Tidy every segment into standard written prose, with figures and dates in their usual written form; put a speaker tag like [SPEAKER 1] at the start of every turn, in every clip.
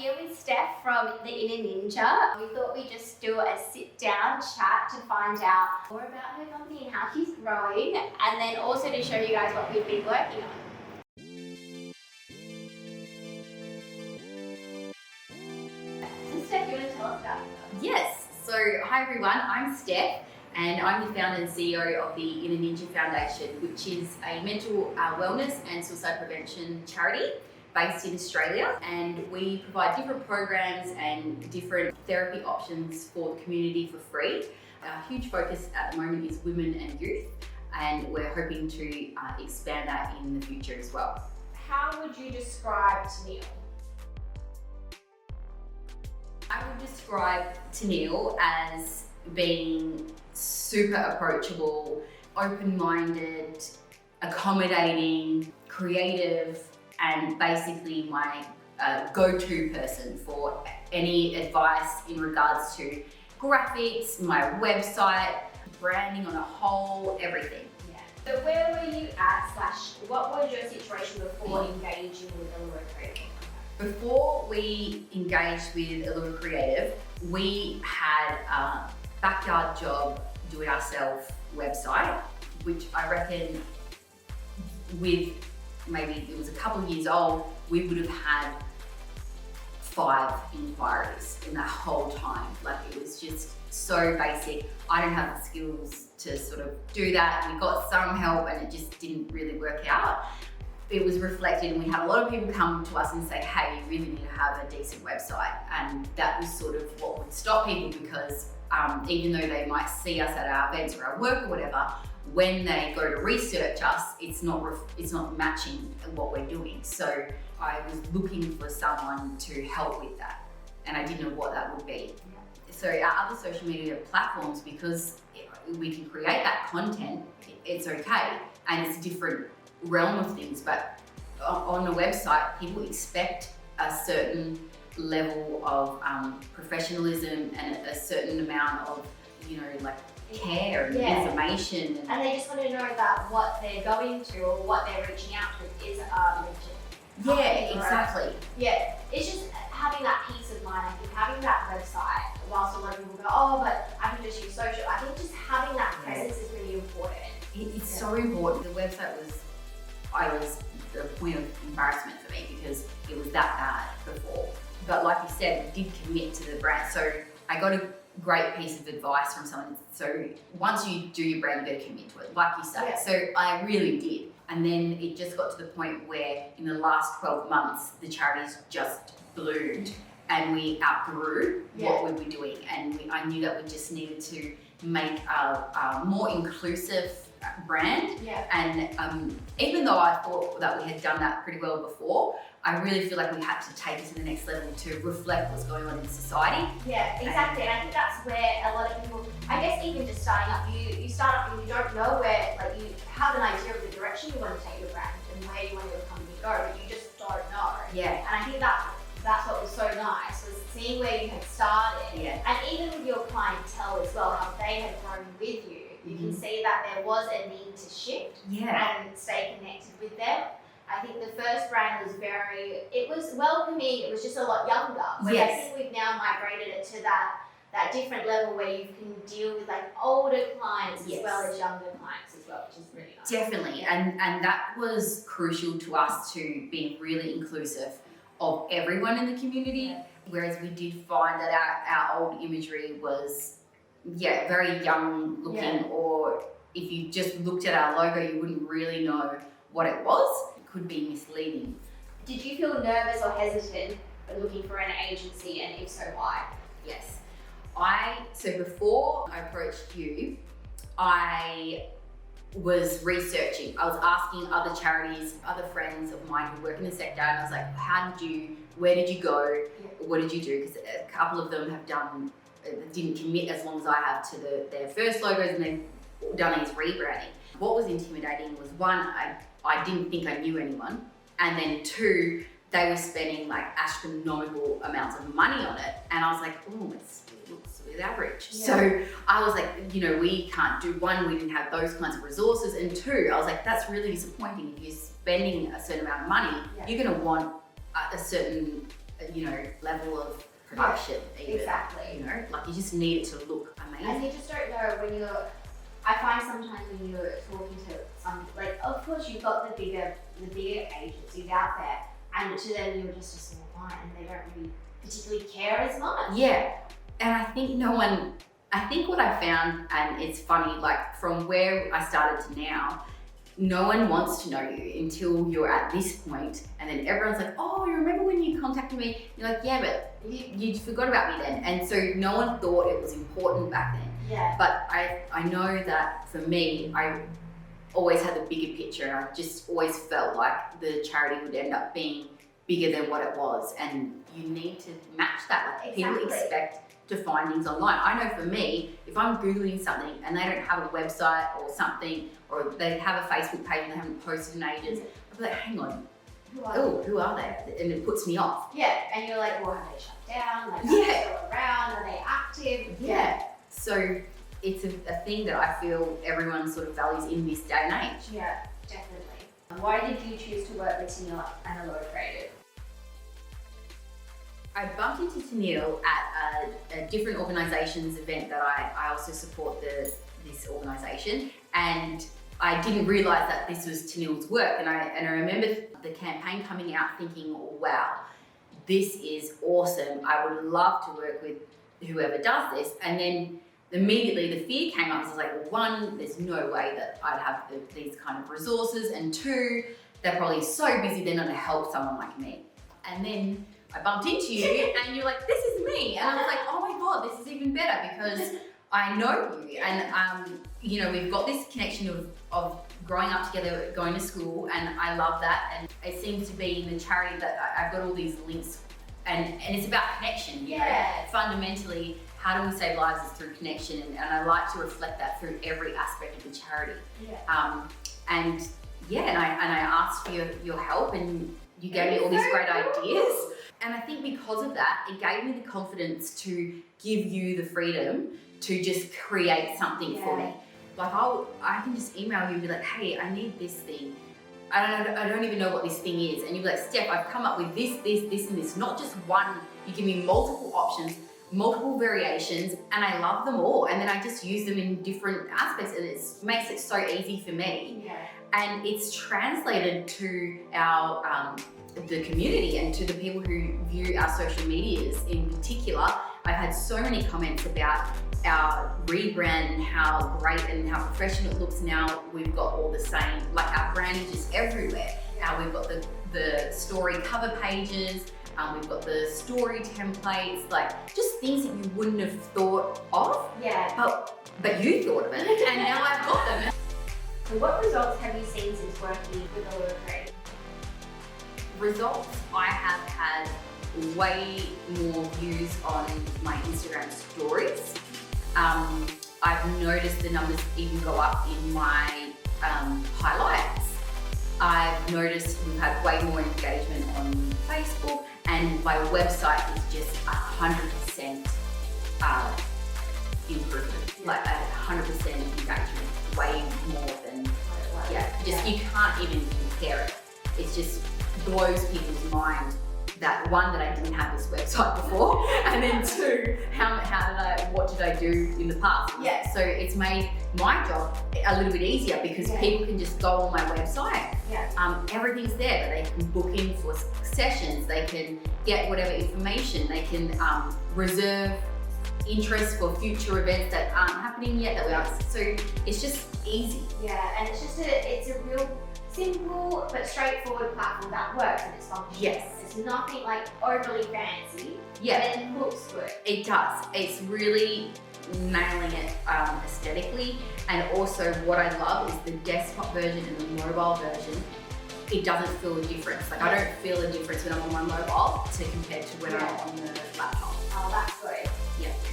[SPEAKER 1] here with Steph from the Inner Ninja. We thought we'd just do a sit-down chat to find out more about her company and how she's growing, and then also to show you guys what we've been working on. So Steph, you want to tell us about yourself?
[SPEAKER 2] Yes. So, hi everyone, I'm Steph, and I'm the founder and CEO of the Inner Ninja Foundation, which is a mental wellness and suicide prevention charity based in Australia, and we provide different programs and different therapy options for the community for free. Our huge focus at the moment is women and youth, and we're hoping to expand that in the future as well.
[SPEAKER 1] How would you describe Tennealle?
[SPEAKER 2] I would describe Tennealle as being super approachable, open-minded, accommodating, creative, and basically my go-to person for any advice in regards to graphics, my website, branding on a whole, everything.
[SPEAKER 1] Yeah. So where were you at / what was your situation before engaging with Allure Creative?
[SPEAKER 2] Before we engaged with Allure Creative, we had a backyard job, do-it-ourself website, which I reckon with maybe it was a couple of years old, we would have had 5 inquiries in that whole time. Like, it was just so basic. I didn't have the skills to sort of do that. We got some help and it just didn't really work out. It was reflected, and we had a lot of people come to us and say, hey, you really need to have a decent website. And that was sort of what would stop people, because even though they might see us at our events or our work or whatever, when they go to research us, it's not matching what we're doing. So I was looking for someone to help with that, and I didn't know what that would be. So our other social media platforms, because we can create that content, it's okay, and it's a different realm of things, but on the website, people expect a certain level of professionalism and a certain amount of, like, care and information.
[SPEAKER 1] And they just want to know that what they're going to or what they're reaching out to is legit.
[SPEAKER 2] Yeah, exactly.
[SPEAKER 1] Yeah, it's just having that peace of mind. I think having that website, whilst a lot of people go, oh, but I can just use social, I think just having that presence is really important.
[SPEAKER 2] It's so important. The website was the point of embarrassment for me, because it was that bad before. But like you said, we did commit to the brand. So I got a great piece of advice from someone. So once you do your brand, you got to commit to it, like you said.
[SPEAKER 1] Yeah.
[SPEAKER 2] So I really did. And then it just got to the point where in the last 12 months, the charities just bloomed and we outgrew what we were doing. And I knew that we just needed to make a more inclusive brand.
[SPEAKER 1] Yeah.
[SPEAKER 2] And even though I thought that we had done that pretty well before, I really feel like we had to take it to the next level to reflect what's going on in society.
[SPEAKER 1] Yeah, exactly. And I think that's where a lot of people, I guess even just starting up, you start up and you don't know where, like, you have an idea of the direction you want to take your brand and where you want your company to go, but you just don't know.
[SPEAKER 2] Yeah.
[SPEAKER 1] And I think that's what was so nice, was seeing where you had started.
[SPEAKER 2] Yeah.
[SPEAKER 1] And even with your clientele as well, how they had grown with you, you can see that there was a need to shift and stay connected with them. I think the first brand was it was welcoming, it was just a lot younger. But I think we've now migrated it to that different level where you can deal with like older clients as well as younger clients as well, which is really nice.
[SPEAKER 2] Definitely, and that was crucial to us, to be really inclusive of everyone in the community. Whereas we did find that our old imagery was very young looking, or if you just looked at our logo, you wouldn't really know what it was. It could be misleading.
[SPEAKER 1] Did you feel nervous or hesitant when looking for an agency, and if so, why?
[SPEAKER 2] Yes. So before I approached you, I was researching. I was asking other charities, other friends of mine who work in the sector, and I was like, where did you go? What did you do? Because a couple of them have didn't commit as long as I have to their first logos, and they've done these rebranding. What was intimidating was, one, I didn't think I knew anyone, and then 2, they were spending like astronomical amounts of money on it, and I was like, oh, it looks average. So I was like, we can't do. 1, we didn't have those kinds of resources, and 2, I was like, that's really disappointing. If you're spending a certain amount of money, you're going to want a certain level of production. Even,
[SPEAKER 1] exactly.
[SPEAKER 2] Like you just need it to look amazing.
[SPEAKER 1] And you just don't know when you're. I find sometimes when you're talking to some, like, of course you've got the bigger agencies out there, and to them you're just a small client, and they don't really particularly care as much.
[SPEAKER 2] Yeah, and I think what I found, and it's funny, like from where I started to now, no one wants to know you until you're at this point, and then everyone's like, oh, you remember when you contacted me? You're like, yeah, but you forgot about me then. And so no one thought it was important back then.
[SPEAKER 1] Yeah.
[SPEAKER 2] But I know that for me, I always had the bigger picture, and I just always felt like the charity would end up being bigger than what it was, and you need to match that. Like people expect to find things online. I know for me, if I'm Googling something and they don't have a website or something, or they have a Facebook page and they haven't posted in ages, I'll be like, hang on, who are they? And it puts me off.
[SPEAKER 1] Yeah, and you're like, well, have they shut down? Like, are they still around? Are they active?
[SPEAKER 2] Yeah. So it's a thing that I feel everyone sort of values in this day and age.
[SPEAKER 1] Yeah, definitely. Why did you choose to work with Tennille and Allure Creative?
[SPEAKER 2] I bumped into Tennille at a different organisation's event that I also support this organisation, and I didn't realise that this was Tennille's work, and I remember the campaign coming out thinking, wow, this is awesome. I would love to work with whoever does this. And then immediately the fear came up. I was like, well, one, there's no way that I'd have these kind of resources, and two, they're probably so busy they're not going to help someone like me. And then I bumped into you and you're like, this is me. And I was like, oh my God, this is even better because I know you. And, we've got this connection of growing up together, going to school, and I love that. And it seems to be in the charity that I've got all these links, and it's about connection. Fundamentally, how do we save lives is through connection, and I like to reflect that through every aspect of the charity. And I asked for your help, and you gave me all these great ideas. And I think because of that, it gave me the confidence to give you the freedom to just create something for me. Like I can just email you and be like, hey, I need this thing. I don't even know what this thing is. And you'll be like, Steph, I've come up with this, and this. Not just one. You give me multiple options, multiple variations, and I love them all. And then I just use them in different aspects, and it makes it so easy for me. And it's translated to our the community and to the people who view our social medias in particular. I've had so many comments about our rebrand and how great and how professional it looks now. We've got all the same, like our brand is just everywhere. Now we've got the story cover pages, we've got the story templates, like just things that you wouldn't have thought of. But you thought of it, and now I've got them.
[SPEAKER 1] So what results have you seen since working with Allure Creative?
[SPEAKER 2] Results, I have had way more views on my Instagram stories. I've noticed the numbers even go up in my highlights. I've noticed we've had way more engagement on Facebook, and my website is just 100% improvement, like 100% engagement, way more than, you can't even compare it. It's just blows people's mind that one, that I didn't have this website before, and then two, what did I do in the past? So it's made my job a little bit easier because people can just go on my website. Everything's there. They can book in for sessions. They can get whatever information. They can reserve interest for future events that aren't happening yet. So it's just easy.
[SPEAKER 1] And it's a real simple but straightforward platform that works and it's functional. It's nothing like overly fancy, but it looks good.
[SPEAKER 2] It does. It's really nailing it aesthetically, and also what I love is the desktop version and the mobile version. It doesn't feel a difference. Like I don't feel a difference when I'm on my mobile compared to when I'm on the laptop.
[SPEAKER 1] Oh, that's good.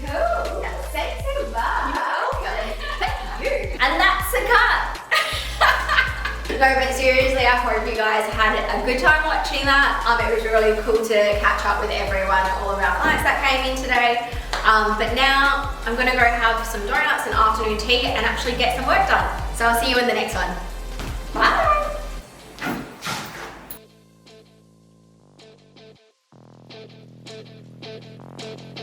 [SPEAKER 2] Cool.
[SPEAKER 1] Thanks so much.
[SPEAKER 2] You're welcome. Thank you.
[SPEAKER 1] And that's a cut. No, but seriously, I hope you guys had a good time watching that. It was really cool to catch up with everyone, all of our clients that came in today. But now I'm gonna go have some donuts and afternoon tea and actually get some work done. So I'll see you in the next one. Bye. you.